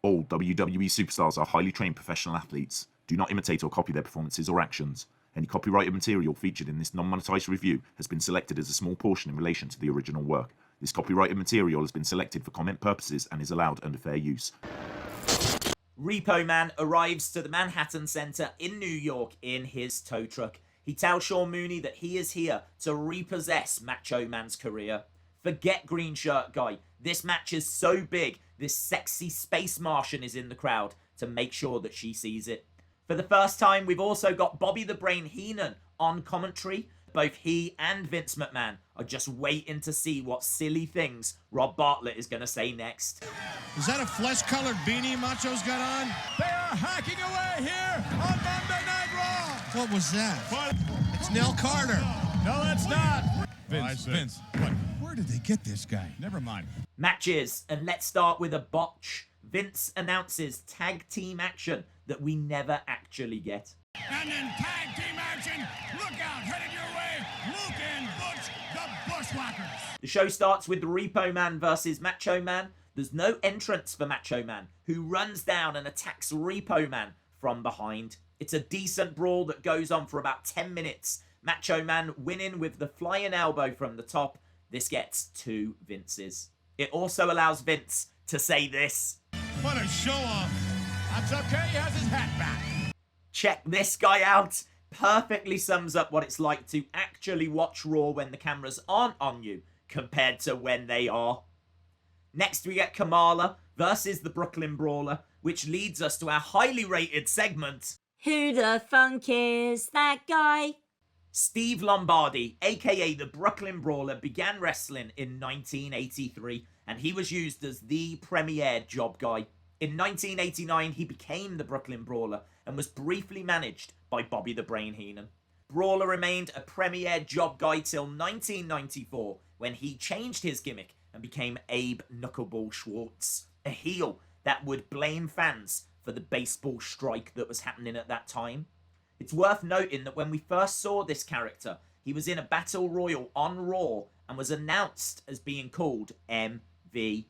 All WWE superstars are highly trained professional athletes. Do not imitate or copy their performances or actions. Any copyrighted material featured in this non-monetized review has been selected as a small portion in relation to the original work. This copyrighted material has been selected for comment purposes and is allowed under fair use. Repo Man arrives to the Manhattan Center in New York in his tow truck. He tells Sean Mooney that he is here to repossess Macho Man's career. Forget green shirt guy. This match is so big, this sexy space Martian is in the crowd to make sure that she sees it. For the first time, we've also got Bobby the Brain Heenan on commentary. Both he and Vince McMahon are just waiting to see what silly things Rob Bartlett is going to say next. Is that a flesh-colored beanie Macho's got on? They are hacking away here on Monday Night Raw. What was that? It's Nell Carter. No, that's not. Vince, what? Where did they get this guy? Never mind. Matches, and let's start with a botch. Vince announces tag team action that we never actually get. And then tag team action. Look out, headed your way. Luke and Butch, the Bushwhackers. The show starts with Repo Man versus Macho Man. There's no entrance for Macho Man, who runs down and attacks Repo Man from behind. It's a decent brawl that goes on for about 10 minutes. Macho Man winning with the flying elbow from the top. This gets 2 Vinces. It also allows Vince to say this. What a show-off. That's okay, he has his hat back. Check this guy out. Perfectly sums up what it's like to actually watch Raw when the cameras aren't on you compared to when they are. Next we get Kamala versus the Brooklyn Brawler, which leads us to our highly rated segment. Who the funk is that guy? Steve Lombardi, aka the Brooklyn Brawler, began wrestling in 1983, and he was used as the premier job guy. In 1989, he became the Brooklyn Brawler and was briefly managed by Bobby the Brain Heenan. Brawler remained a premier job guy till 1994, when he changed his gimmick and became Abe Knuckleball Schwartz, a heel that would blame fans for the baseball strike that was happening at that time. It's worth noting that when we first saw this character, he was in a battle royal on Raw and was announced as being called MVP.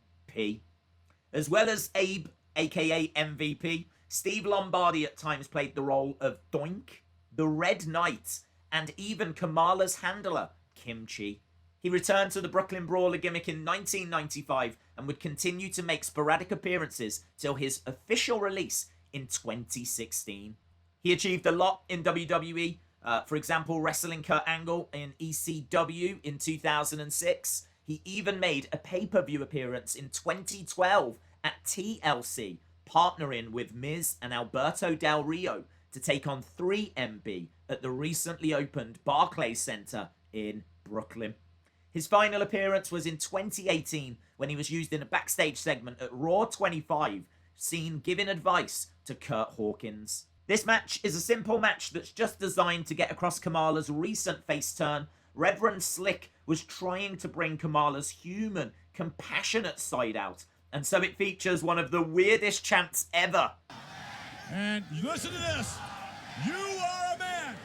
As well as Abe, aka MVP, Steve Lombardi at times played the role of Doink, the Red Knight, and even Kamala's handler, Kimchi. He returned to the Brooklyn Brawler gimmick in 1995 and would continue to make sporadic appearances till his official release in 2016. He achieved a lot in WWE, for example, wrestling Kurt Angle in ECW in 2006. He even made a pay-per-view appearance in 2012 at TLC, partnering with Miz and Alberto Del Rio to take on 3MB at the recently opened Barclays Center in Brooklyn. His final appearance was in 2018 when he was used in a backstage segment at Raw 25, seen giving advice to Kurt Hawkins. This match is a simple match that's just designed to get across Kamala's recent face turn. Reverend Slick was trying to bring Kamala's human, compassionate side out, and so it features one of the weirdest chants ever. And listen to this. You are a man.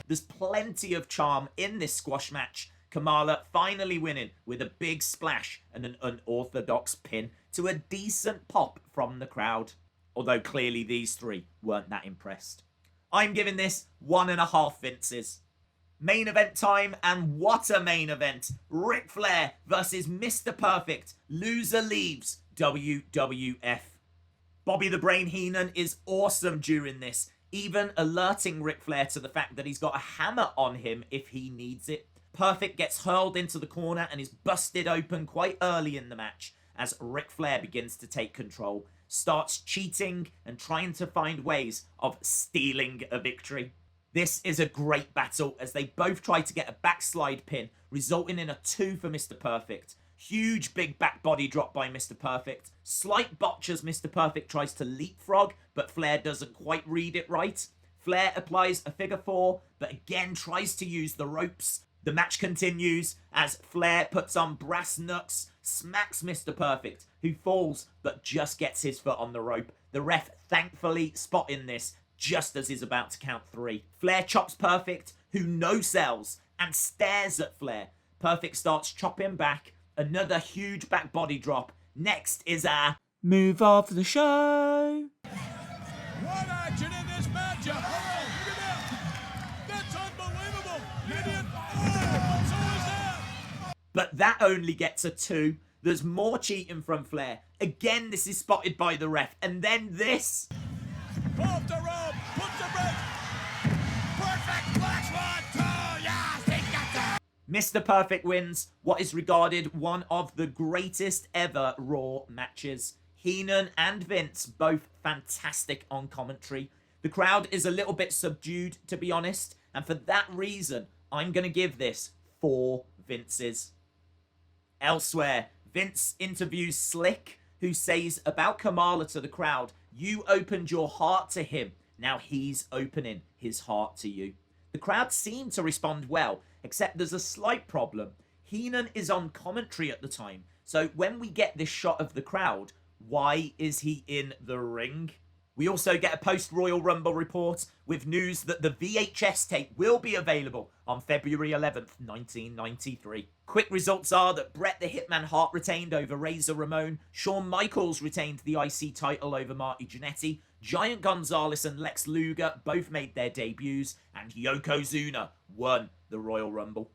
There's plenty of charm in this squash match. Kamala finally winning with a big splash and an unorthodox pin to a decent pop from the crowd. Although clearly these 3 weren't that impressed. I'm giving this 1.5 Vinces. Main event time, and what a main event. Ric Flair versus Mr. Perfect. Loser leaves WWF. Bobby the Brain Heenan is awesome during this, even alerting Ric Flair to the fact that he's got a hammer on him if he needs it. Perfect gets hurled into the corner and is busted open quite early in the match as Ric Flair begins to take control, starts cheating and trying to find ways of stealing a victory. This is a great battle as they both try to get a backslide pin, resulting in a 2 for Mr. Perfect. Huge big back body drop by Mr. Perfect. Slight botch as Mr. Perfect tries to leapfrog, but Flair doesn't quite read it right. Flair applies a figure 4, but again tries to use the ropes. The match continues as Flair puts on brass knucks, smacks Mr. Perfect, who falls but just gets his foot on the rope. The ref thankfully spotting this just as he's about to count 3. Flair chops Perfect, who no-sells and stares at Flair. Perfect starts chopping back. Another huge back body drop. Next is a Move off the show. What action in this matchup? Oh, look at that. That's unbelievable. Idiot. Oh, so is that. But that only gets a 2. There's more cheating from Flair. Again, this is spotted by the ref. And then this. Off the rope. Puts the break. Perfect flash one, 2, yes, he got it. Mr. Perfect wins what is regarded one of the greatest ever Raw matches. Heenan and Vince, both fantastic on commentary. The crowd is a little bit subdued, to be honest. And for that reason, I'm going to give this 4 Vinces. Elsewhere, Vince interviews Slick, who says about Kamala to the crowd, "You opened your heart to him. Now he's opening his heart to you." The crowd seem to respond well, except there's a slight problem. Heenan is on commentary at the time, so when we get this shot of the crowd, why is he in the ring? We also get a post-Royal Rumble report with news that the VHS tape will be available on February 11th, 1993. Quick results are that Bret the Hitman Hart retained over Razor Ramon, Shawn Michaels retained the IC title over Marty Jannetty, Giant Gonzalez and Lex Luger both made their debuts, and Yokozuna won the Royal Rumble.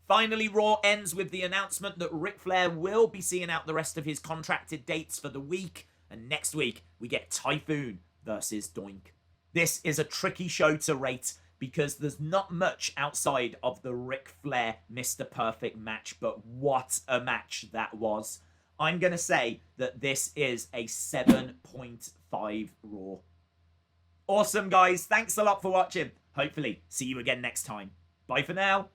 Finally, Raw ends with the announcement that Ric Flair will be seeing out the rest of his contracted dates for the week, and next week we get Typhoon versus Doink. This is a tricky show to rate because there's not much outside of the Ric Flair Mr. Perfect match, but what a match that was. I'm going to say that this is a 7.5 Raw. Awesome, guys. Thanks a lot for watching. Hopefully, see you again next time. Bye for now.